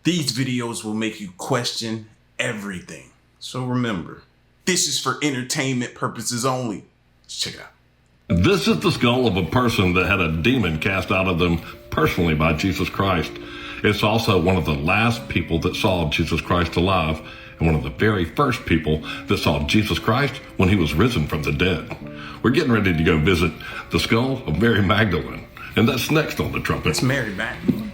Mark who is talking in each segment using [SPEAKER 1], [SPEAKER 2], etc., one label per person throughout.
[SPEAKER 1] These videos will make you question everything. So remember, this is for entertainment purposes only. Let's check it out.
[SPEAKER 2] This is the skull of a person that had a demon cast out of them personally by Jesus Christ. It's also one of the last people that saw Jesus Christ alive, and one of the very first people that saw Jesus Christ when he was risen from the dead. We're getting ready to go visit the skull of Mary Magdalene, and that's next on the trumpet.
[SPEAKER 1] It's Mary Magdalene.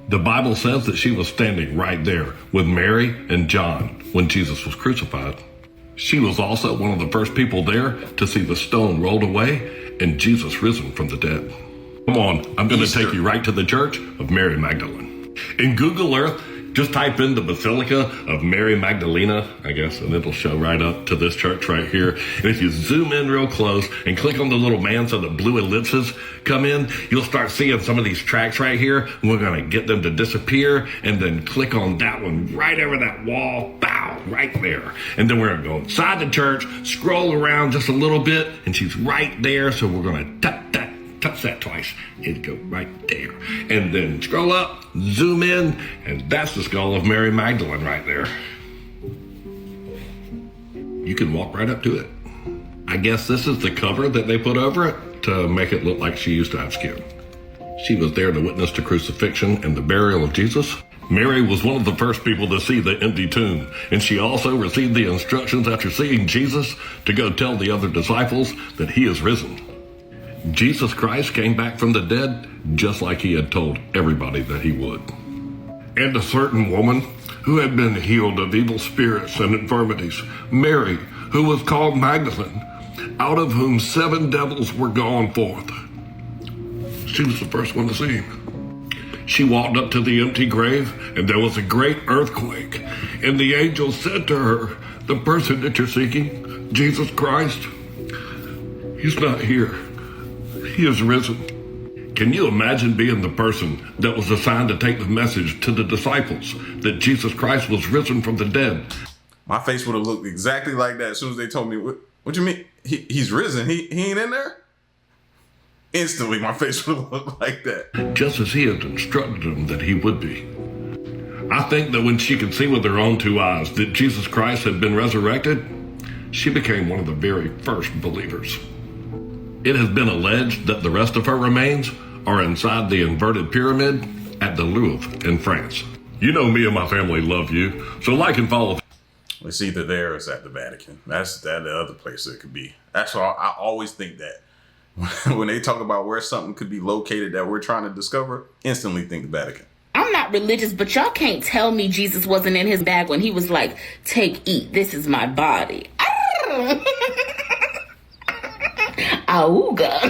[SPEAKER 2] The Bible says that she was standing right there with Mary and John when Jesus was crucified. She was also one of the first people there to see the stone rolled away and Jesus risen from the dead. Come on, I'm going to take you right to the church of Mary Magdalene. In Google Earth, just type in the Basilica of Mary Magdalena, I guess, and it'll show right up to this church right here. And if you zoom in real close and click on the little man so the blue ellipses come in, you'll start seeing some of these tracks right here. And we're going to get them to disappear and then click on that one right over that wall. Bow, right there. And then we're going to go inside the church, scroll around just a little bit, and she's right there. So we're going to touch that twice and go right there. And then scroll up, zoom in, and that's the skull of Mary Magdalene right there. You can walk right up to it. I guess this is the cover that they put over it to make it look like she used to have skin. She was there to witness the crucifixion and the burial of Jesus. Mary was one of the first people to see the empty tomb, and she also received the instructions after seeing Jesus to go tell the other disciples that he is risen. Jesus Christ came back from the dead just like he had told everybody that he would. And a certain woman who had been healed of evil spirits and infirmities, Mary, who was called Magdalene, out of whom 7 devils were gone forth. She was the first one to see him. She walked up to the empty grave, and there was a great earthquake. And the angel said to her, "The person that you're seeking, Jesus Christ, he's not here. He is risen." Can you imagine being the person that was assigned to take the message to the disciples that Jesus Christ was risen from the dead?
[SPEAKER 1] My face would have looked exactly like that as soon as they told me, what you mean? He's risen? He ain't in there? Instantly, my face would have looked like that.
[SPEAKER 2] Just as he had instructed them that he would be. I think that when she could see with her own 2 eyes that Jesus Christ had been resurrected, she became one of the very first believers. It has been alleged that the rest of her remains are inside the inverted pyramid at the Louvre in France. You know me and my family love you, so like and follow.
[SPEAKER 1] It's either there or it's at the Vatican. That's the other place it could be. That's why I always think that. When they talk about where something could be located that we're trying to discover, instantly think the Vatican.
[SPEAKER 3] I'm not religious, but y'all can't tell me Jesus wasn't in his bag when he was like, "Take, eat, this is my body." Auga.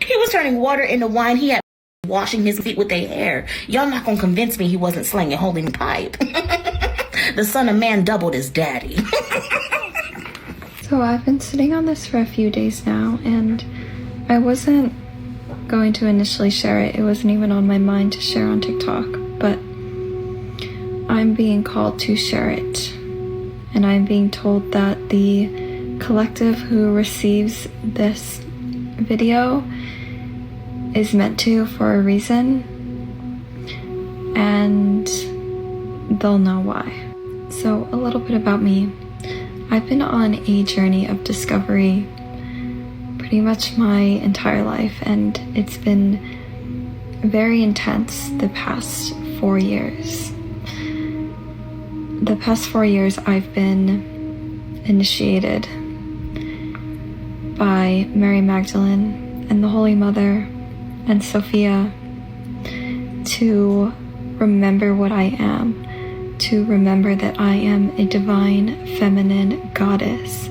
[SPEAKER 3] He was turning water into wine. He had washing his feet with their hair. Y'all not gonna convince me he wasn't slinging holy pipe. The Son of Man doubled his daddy.
[SPEAKER 4] So I've been sitting on this for a few days now, and I wasn't going to initially share it. It wasn't even on my mind to share on TikTok, but I'm being called to share it. And I'm being told that the collective who receives this video is meant to for a reason, and they'll know why. So a little bit about me. I've been on a journey of discovery pretty much my entire life, and it's been very intense the past 4 years. The past 4 years I've been initiated by Mary Magdalene and the Holy Mother and Sophia to remember what I am, to remember that I am a divine feminine goddess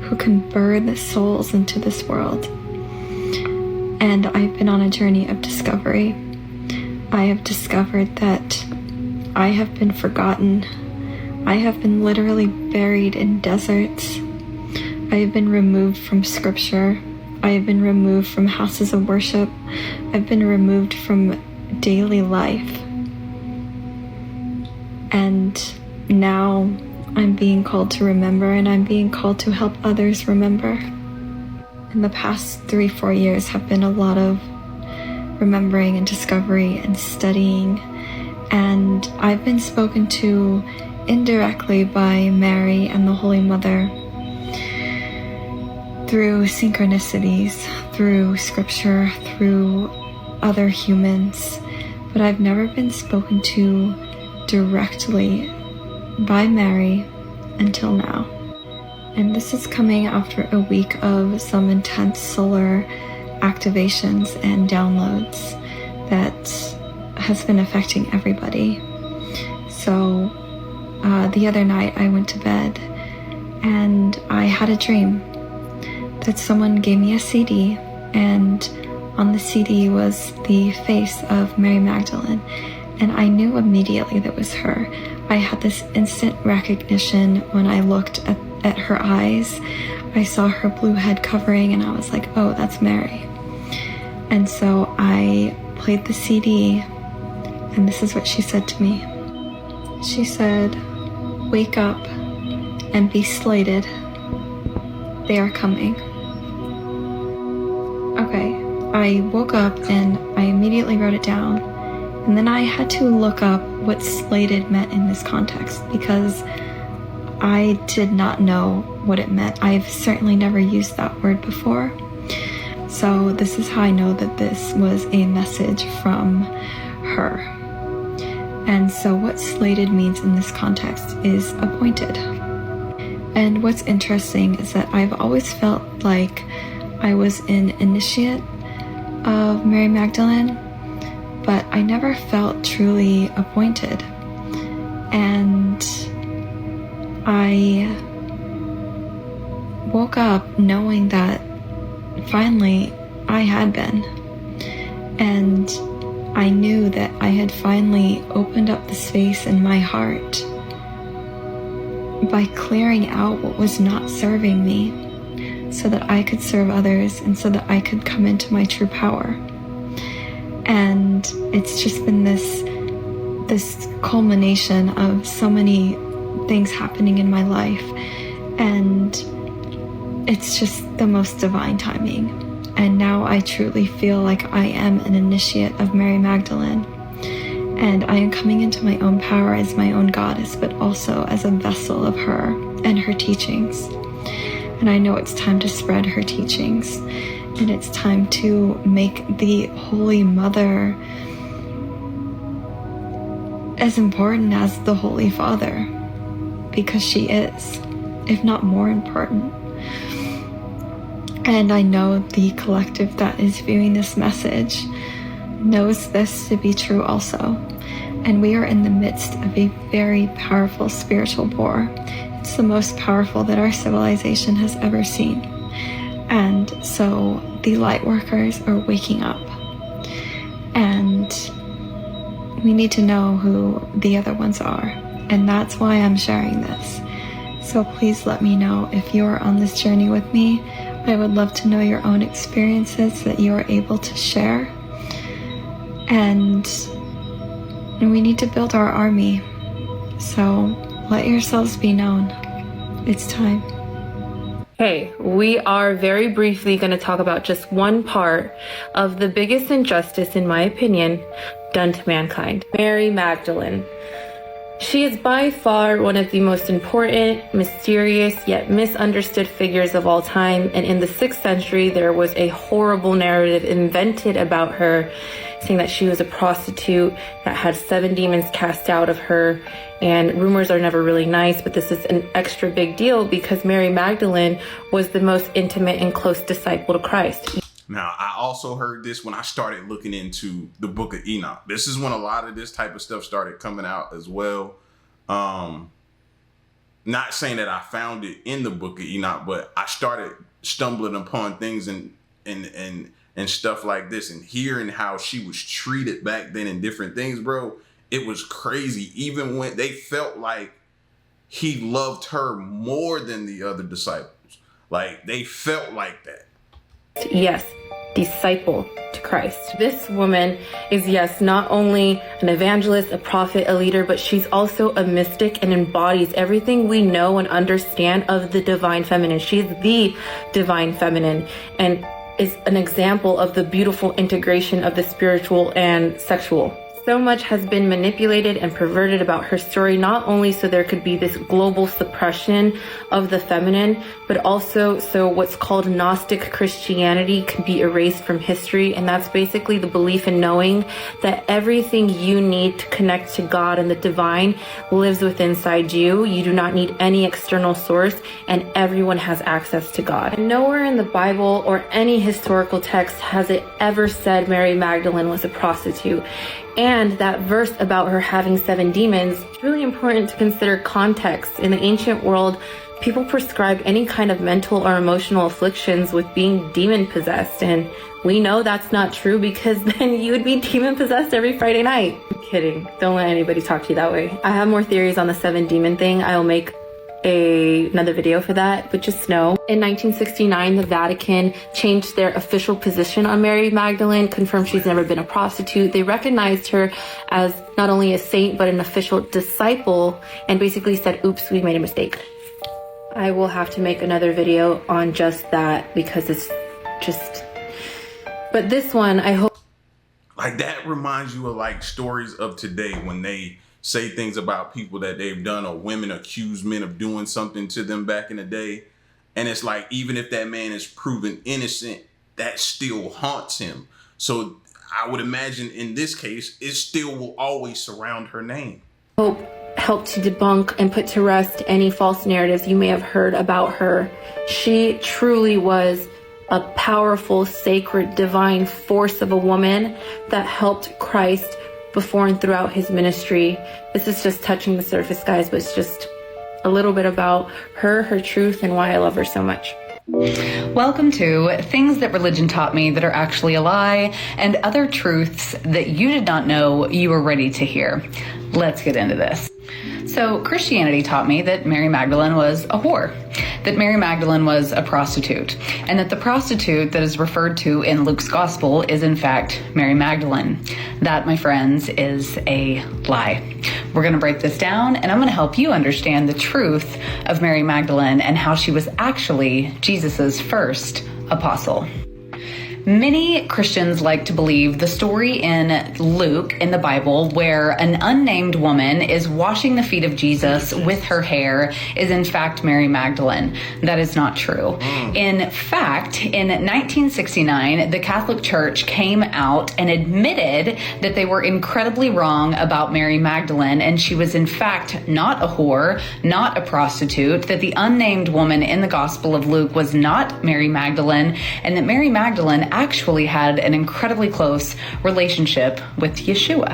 [SPEAKER 4] who can birth souls into this world. And I've been on a journey of discovery. I have discovered that I have been forgotten. I have been literally buried in deserts. I have been removed from scripture. I have been removed from houses of worship. I've been removed from daily life. And now I'm being called to remember, and I'm being called to help others remember. And the past 3-4 years have been a lot of remembering and discovery and studying. And I've been spoken to indirectly by Mary and the Holy Mother through synchronicities, through scripture, through other humans, but I've never been spoken to directly by Mary until now. And this is coming after a week of some intense solar activations and downloads that has been affecting everybody. So the other night I went to bed and I had a dream that someone gave me a CD, and on the CD was the face of Mary Magdalene, and I knew immediately that was her. I had this instant recognition when I looked at her eyes. I saw her blue head covering and I was like, oh, that's Mary. And so I played the CD, and this is what she said to me. She said, "Wake up and be slated. They are coming." Okay, I woke up and I immediately wrote it down. And then I had to look up what slated meant in this context, because I did not know what it meant. I've certainly never used that word before. So this is how I know that this was a message from her. And so what slated means in this context is appointed. And what's interesting is that I've always felt like I was an initiate of Mary Magdalene, but I never felt truly appointed. And I woke up knowing that finally I had been. And I knew that I had finally opened up the space in my heart by clearing out what was not serving me, so that I could serve others and so that I could come into my true power. And it's just been this culmination of so many things happening in my life, and it's just the most divine timing. And now I truly feel like I am an initiate of Mary Magdalene, and I am coming into my own power as my own goddess, but also as a vessel of her and her teachings. And I know it's time to spread her teachings, and it's time to make the Holy Mother as important as the Holy Father, because she is, if not more important. And I know the collective that is viewing this message knows this to be true also. And we are in the midst of a very powerful spiritual war. It's the most powerful that our civilization has ever seen. And so the light workers are waking up. And we need to know who the other ones are. And that's why I'm sharing this. So please let me know if you're on this journey with me. I would love to know your own experiences that you are able to share. And we need to build our army. So let yourselves be known. It's time.
[SPEAKER 5] Hey, we are very briefly going to talk about just one part of the biggest injustice, in my opinion, done to mankind. Mary Magdalene. She is by far one of the most important, mysterious, yet misunderstood figures of all time. And in the 6th century, there was a horrible narrative invented about her, saying that she was a prostitute that had 7 demons cast out of her. And rumors are never really nice, but this is an extra big deal because Mary Magdalene was the most intimate and close disciple to Christ.
[SPEAKER 1] Now, I also heard this when I started looking into the Book of Enoch. This is when a lot of this type of stuff started coming out as well. Not saying that I found it in the Book of Enoch, but I started stumbling upon things and stuff like this, and hearing how she was treated back then and different things, bro. It was crazy. Even when they felt like he loved her more than the other disciples. Like, they felt like that.
[SPEAKER 5] Yes, disciple to Christ. This woman is, yes, not only an evangelist, a prophet, a leader, but she's also a mystic and embodies everything we know and understand of the divine feminine. She's the divine feminine. And is an example of the beautiful integration of the spiritual and sexual. So much has been manipulated and perverted about her story, not only so there could be this global suppression of the feminine, but also so what's called Gnostic Christianity could be erased from history. And that's basically the belief in knowing that everything you need to connect to God and the divine lives within inside you. You do not need any external source, and everyone has access to God. And nowhere in the Bible or any historical text has it ever said Mary Magdalene was a prostitute. And that verse about her having 7 demons, it's really important to consider context. In the ancient world, people prescribed any kind of mental or emotional afflictions with being demon possessed. And we know that's not true, because then you would be demon possessed every Friday night. I'm kidding. Don't let anybody talk to you that way. I have more theories on the 7 demon thing. I'll make another video for that, but just know in 1969 the Vatican changed their official position on Mary Magdalene, confirmed she's never been a prostitute. They recognized her as not only a saint but an official disciple, and basically said, oops, we made a mistake. I will have to make another video on just that, because it's just, but this one I hope,
[SPEAKER 1] like, that reminds you of like stories of today when they say things about people that they've done, or women accuse men of doing something to them back in the day. And it's like, even if that man is proven innocent, that still haunts him. So I would imagine in this case, it still will always surround her name.
[SPEAKER 5] help to debunk and put to rest any false narratives you may have heard about her. She truly was a powerful, sacred, divine force of a woman that helped Christ before and throughout his ministry. This is just touching the surface, guys, but it's just a little bit about her, her truth, and why I love her so much.
[SPEAKER 6] Welcome to Things That Religion Taught Me That Are Actually a Lie, and other truths that you did not know you were ready to hear. Let's get into this. So Christianity taught me that Mary Magdalene was a whore, that Mary Magdalene was a prostitute, and that the prostitute that is referred to in Luke's gospel is in fact Mary Magdalene. That, my friends, is a lie. We're going to break this down, and I'm going to help you understand the truth of Mary Magdalene and how she was actually Jesus's first apostle. Many Christians like to believe the story in Luke in the Bible where an unnamed woman is washing the feet of Jesus with her hair is in fact Mary Magdalene. That is not true. In fact, in 1969, the Catholic Church came out and admitted that they were incredibly wrong about Mary Magdalene, and she was in fact not a whore, not a prostitute, that the unnamed woman in the Gospel of Luke was not Mary Magdalene, and that Mary Magdalene actually had an incredibly close relationship with Yeshua.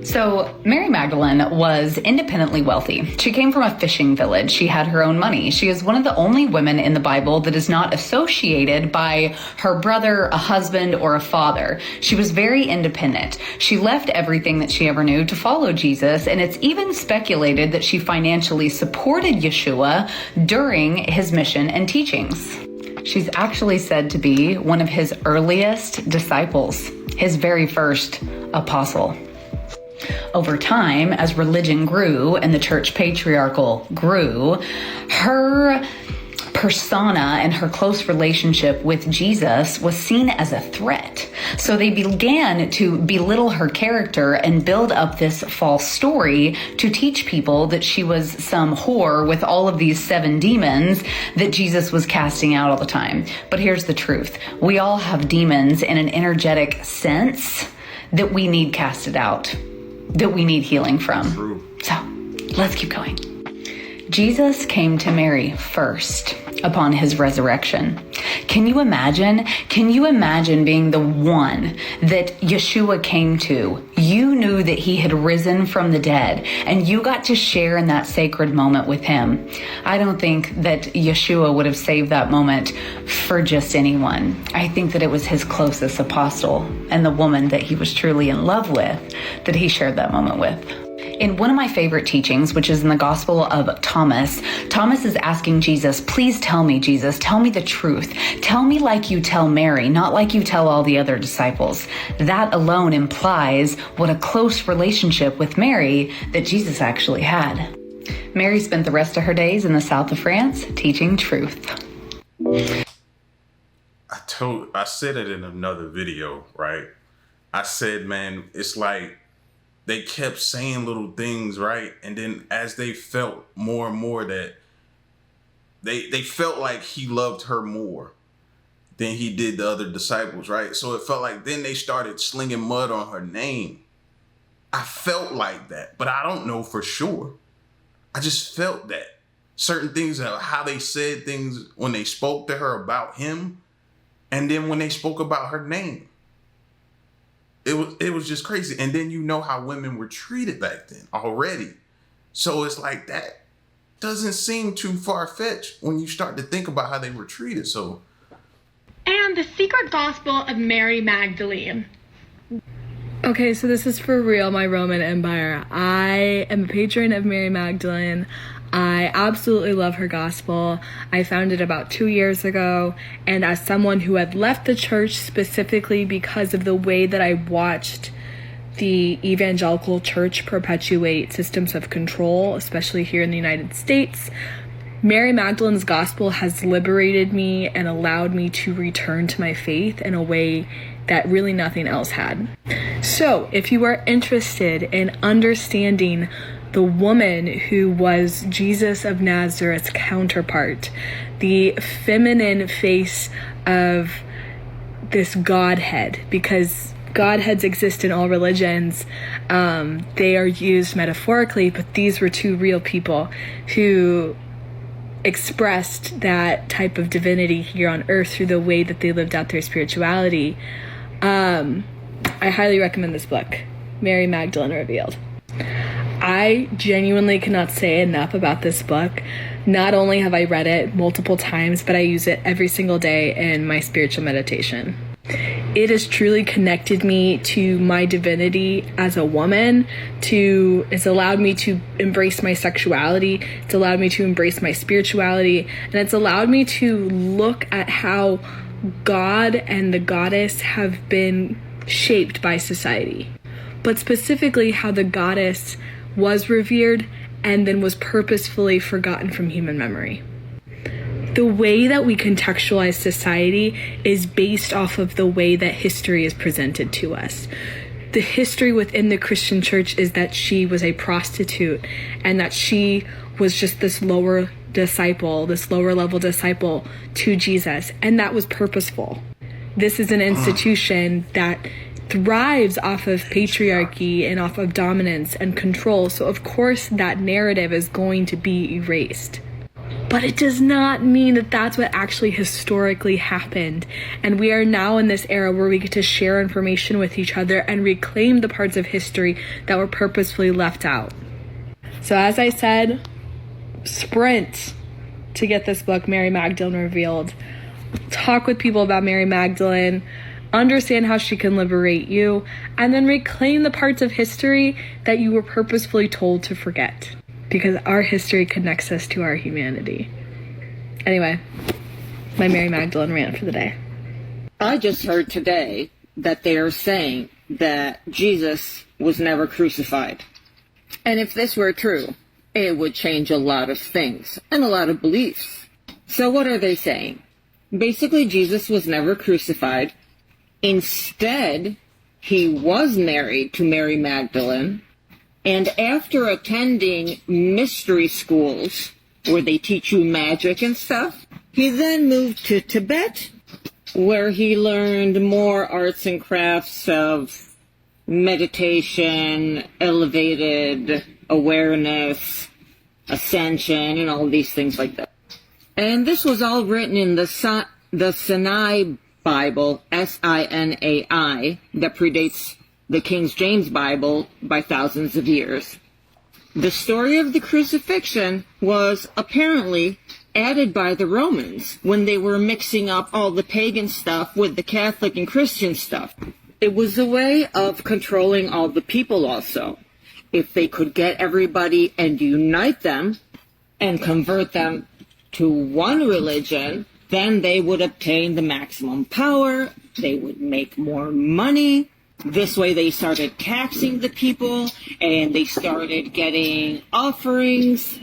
[SPEAKER 6] So Mary Magdalene was independently wealthy. She came from a fishing village. She had her own money. She is one of the only women in the Bible that is not associated by her brother, a husband, or a father. She was very independent. She left everything that she ever knew to follow Jesus, and it's even speculated that she financially supported Yeshua during his mission and teachings. She's actually said to be one of his earliest disciples, his very first apostle. Over time, as religion grew and the church patriarchal grew, her persona and her close relationship with Jesus was seen as a threat. So they began to belittle her character and build up this false story to teach people that she was some whore with all of these 7 demons that Jesus was casting out all the time. But here's the truth. We all have demons in an energetic sense that we need casted out, that we need healing from.
[SPEAKER 1] True.
[SPEAKER 6] So let's keep going. Jesus came to Mary first upon his resurrection. Can you imagine? Can you imagine being the one that Yeshua came to? You knew that he had risen from the dead, and you got to share in that sacred moment with him. I don't think that Yeshua would have saved that moment for just anyone. I think that it was his closest apostle and the woman that he was truly in love with that he shared that moment with. In one of my favorite teachings, which is in the Gospel of Thomas, Thomas is asking Jesus, please tell me, Jesus, tell me the truth. Tell me like you tell Mary, not like you tell all the other disciples. That alone implies what a close relationship with Mary that Jesus actually had. Mary spent the rest of her days in the south of France teaching truth.
[SPEAKER 1] I said it in another video, right? I said, man, it's like they kept saying little things, right? And then as they felt more and more that they felt like he loved her more than he did the other disciples, right? So it felt like then they started slinging mud on her name. I felt like that, but I don't know for sure. I just felt that certain things, how they said things when they spoke to her about him, and then when they spoke about her name, it was just crazy. And then you know how women were treated back then already. So it's like that doesn't seem too far-fetched when you start to think about how they were treated. So,
[SPEAKER 7] and the secret gospel of Mary Magdalene.
[SPEAKER 8] Okay, so this is for real, my Roman Empire. I am a patron of Mary Magdalene. I absolutely love her gospel. I found it about 2 years ago, and as someone who had left the church specifically because of the way that I watched the evangelical church perpetuate systems of control, especially here in the United States, Mary Magdalene's gospel has liberated me and allowed me to return to my faith in a way that really nothing else had. So, if you are interested in understanding the woman who was Jesus of Nazareth's counterpart, the feminine face of this Godhead, because Godheads exist in all religions. They are used metaphorically, but these were two real people who expressed that type of divinity here on earth through the way that they lived out their spirituality. I highly recommend this book, Mary Magdalene Revealed. I genuinely cannot say enough about this book. Not only have I read it multiple times, but I use it every single day in my spiritual meditation. It has truly connected me to my divinity as a woman. It's allowed me to embrace my sexuality. It's allowed me to embrace my spirituality. And it's allowed me to look at how God and the goddess have been shaped by society. But specifically how the goddess was revered and then was purposefully forgotten from human memory. The way that we contextualize society is based off of the way that history is presented to us. The history within the Christian church is that she was a prostitute and that she was just this lower level disciple to Jesus, and that was purposeful. This is an institution that thrives off of patriarchy and off of dominance and control, so of course that narrative is going to be erased. But it does not mean that that's what actually historically happened. And we are now in this era where we get to share information with each other and reclaim the parts of history that were purposefully left out. So as I said, sprint to get this book, Mary Magdalene Revealed. Talk with people about Mary Magdalene, understand how she can liberate you, and then reclaim the parts of history that you were purposefully told to forget. Because our history connects us to our humanity. Anyway, my Mary Magdalene rant for the day.
[SPEAKER 9] I just heard today that they are saying that Jesus was never crucified. And if this were true, it would change a lot of things and a lot of beliefs. So what are they saying? Basically, Jesus was never crucified. Instead, he was married to Mary Magdalene. And after attending mystery schools, where they teach you magic and stuff, he then moved to Tibet, where he learned more arts and crafts of meditation, elevated awareness, ascension, and all these things like that. And this was all written in the Sinai Bible, Sinai, that predates the King James Bible by thousands of years. The story of the crucifixion was apparently added by the Romans when they were mixing up all the pagan stuff with the Catholic and Christian stuff. It was a way of controlling all the people also. If they could get everybody and unite them and convert them to one religion, then they would obtain the maximum power, they would make more money. This way they started taxing the people, and they started getting offerings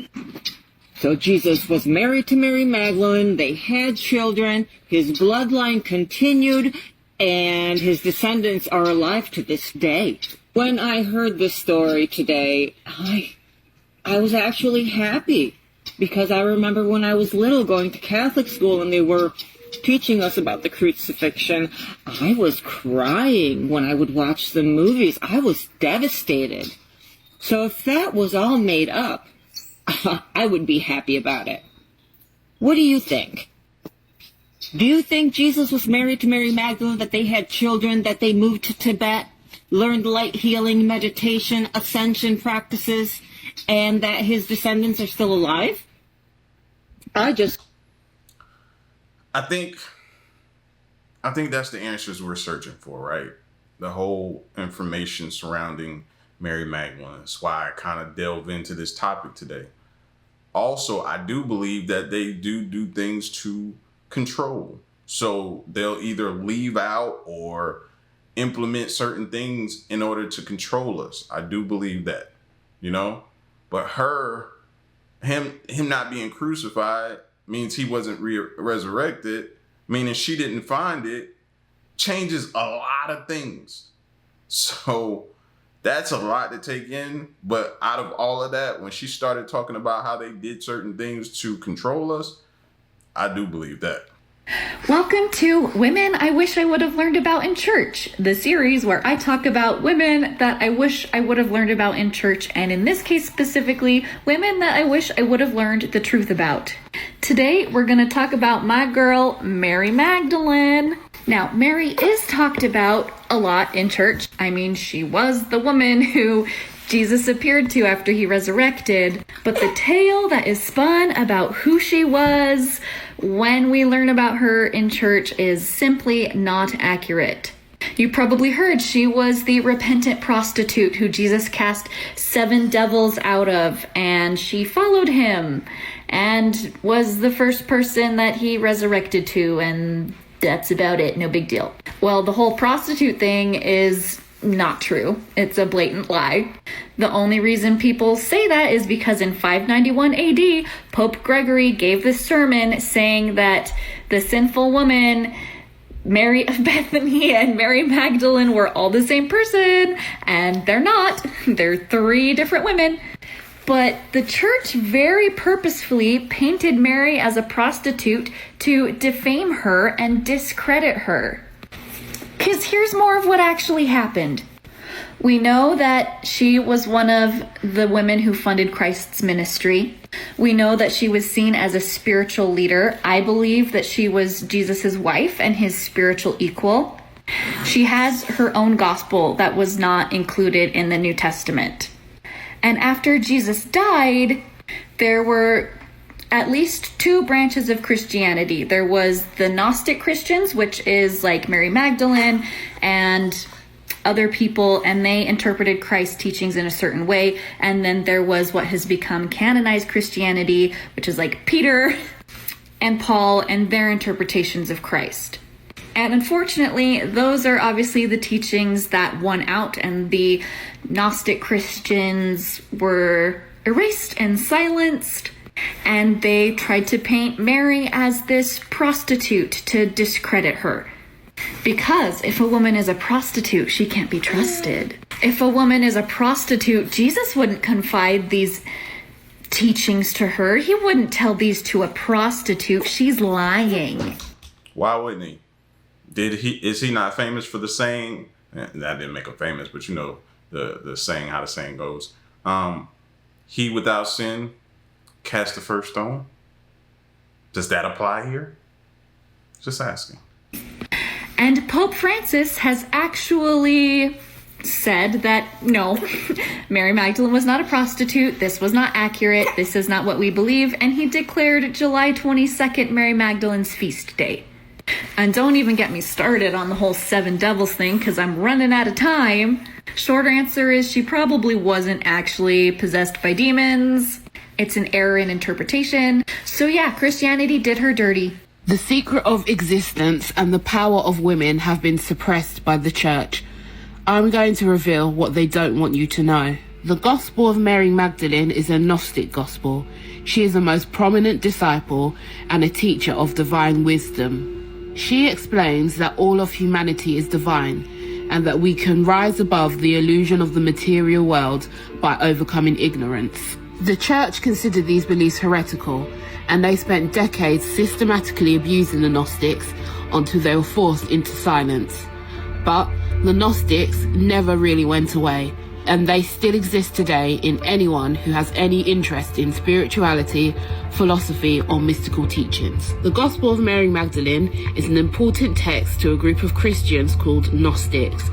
[SPEAKER 9] So Jesus was married to Mary Magdalene. They had children. His bloodline continued, and his descendants are alive to this day. When I heard this story today, I was actually happy, because I remember when I was little going to Catholic school and they were teaching us about the crucifixion. I was crying when I would watch the movies. I was devastated. So if that was all made up, I would be happy about it. What do you think? Do you think Jesus was married to Mary Magdalene, that they had children, that they moved to Tibet, learned light healing, meditation, ascension practices, and that his descendants are still alive? I
[SPEAKER 1] think that's the answers we're searching for, right? The whole information surrounding Mary Magdalene. That's why I kind of delve into this topic today. Also, I do believe that they do things to control. So they'll either leave out or implement certain things in order to control us. I do believe that, you know? But him not being crucified means he wasn't resurrected, meaning she didn't find it, changes a lot of things. So that's a lot to take in. But out of all of that, when she started talking about how they did certain things to control us, I do believe that.
[SPEAKER 10] Welcome to Women I Wish I Would Have Learned About in Church, the series where I talk about women that I wish I would have learned about in church, and in this case specifically, women that I wish I would have learned the truth about. Today, we're going to talk about my girl, Mary Magdalene. Now, Mary is talked about a lot in church. I mean, she was the woman who Jesus appeared to after he resurrected, but the tale that is spun about who she was when we learn about her in church is simply not accurate. You probably heard she was the repentant prostitute who Jesus cast 7 devils out of, and she followed him and was the first person that he resurrected to, and that's about it. No big deal. Well, the whole prostitute thing is not true. It's a blatant lie. The only reason people say that is because in 591 AD, Pope Gregory gave this sermon saying that the sinful woman, Mary of Bethany and Mary Magdalene, were all the same person, and they're not. They're 3 different women. But the church very purposefully painted Mary as a prostitute to defame her and discredit her. Because here's more of what actually happened. We know that she was one of the women who funded Christ's ministry. We know that she was seen as a spiritual leader. I believe that she was Jesus's wife and his spiritual equal. She has her own gospel that was not included in the New Testament. And after Jesus died, there were at least 2 branches of Christianity. There was the Gnostic Christians, which is like Mary Magdalene and other people, and they interpreted Christ's teachings in a certain way. And then there was what has become canonized Christianity, which is like Peter and Paul and their interpretations of Christ. And unfortunately, those are obviously the teachings that won out, and the Gnostic Christians were erased and silenced, and they tried to paint Mary as this prostitute to discredit her. Because if a woman is a prostitute, she can't be trusted. If a woman is a prostitute, Jesus wouldn't confide these teachings to her. He wouldn't tell these to a prostitute. She's lying.
[SPEAKER 1] Why wouldn't he? Is he not famous for the saying? That didn't make him famous, but you know the saying, how the saying goes. He without sin cast the first stone. Does that apply here? Just asking.
[SPEAKER 10] And Pope Francis has actually said that no, Mary Magdalene was not a prostitute. This was not accurate. This is not what we believe. And he declared July 22nd Mary Magdalene's feast day. And don't even get me started on the whole 7 devils thing, because I'm running out of time. Short answer is she probably wasn't actually possessed by demons. It's an error in interpretation. So yeah, Christianity did her dirty.
[SPEAKER 11] The secret of existence and the power of women have been suppressed by the church. I'm going to reveal what they don't want you to know. The Gospel of Mary Magdalene is a Gnostic gospel. She is the most prominent disciple and a teacher of divine wisdom. She explains that all of humanity is divine and that we can rise above the illusion of the material world by overcoming ignorance. The church considered these beliefs heretical, and they spent decades systematically abusing the Gnostics until they were forced into silence. But the Gnostics never really went away, and they still exist today in anyone who has any interest in spirituality, philosophy, or mystical teachings. The Gospel of Mary Magdalene is an important text to a group of Christians called Gnostics.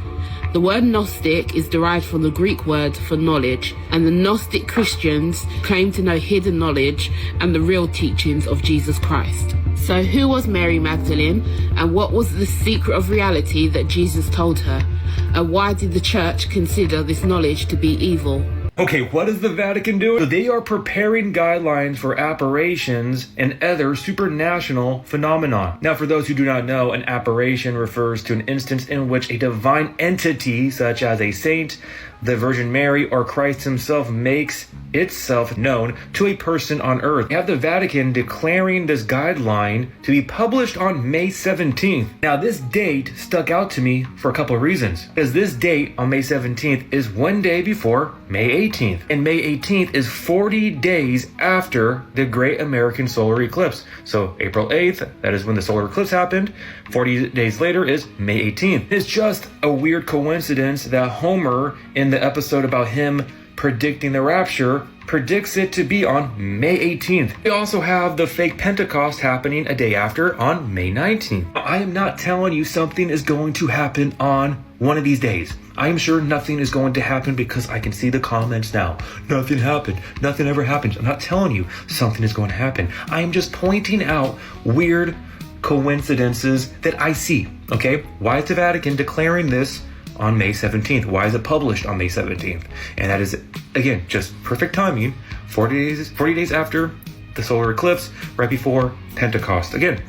[SPEAKER 11] The word Gnostic is derived from the Greek word for knowledge, and the Gnostic Christians claim to know hidden knowledge and the real teachings of Jesus Christ. So who was Mary Magdalene, and what was the secret of reality that Jesus told her? And why did the church consider this knowledge to be evil?
[SPEAKER 12] Okay, what is the Vatican doing? So they are preparing guidelines for apparitions and other supernatural phenomena. Now, for those who do not know, an apparition refers to an instance in which a divine entity, such as a saint, the Virgin Mary, or Christ himself, makes itself known to a person on earth. We have the Vatican declaring this guideline to be published on May 17th. Now, this date stuck out to me for a couple of reasons. Because this date on May 17th is one day before May 18th. And May 18th is 40 days after the Great American Solar Eclipse. So April 8th, that is when the solar eclipse happened. 40 days later is May 18th. It's just a weird coincidence that Homer, in the episode about him predicting the rapture, predicts it to be on May 18th. We also have the fake Pentecost happening a day after on May 19th. I am not telling you something is going to happen on one of these days. I am sure nothing is going to happen because I can see the comments now. Nothing happened. Nothing ever happens. I'm not telling you something is going to happen. I am just pointing out weird coincidences that I see. Okay? Why is the Vatican declaring this on May 17th? Why is it published on May 17th? And that is, again, just perfect timing. 40 days after the solar eclipse, right before Pentecost. Again,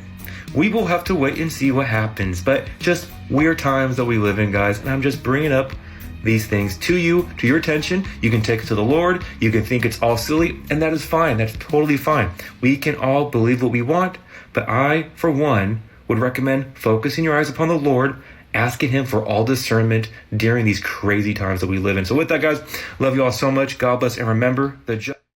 [SPEAKER 12] we will have to wait and see what happens, but just weird times that we live in, guys. And I'm just bringing up these things to you, to your attention. You can take it to the Lord. You can think it's all silly, and that is fine. That's totally fine. We can all believe what we want, but I, for one, would recommend focusing your eyes upon the Lord, asking him for all discernment during these crazy times that we live in. So with that, guys, love you all so much. God bless, and remember, the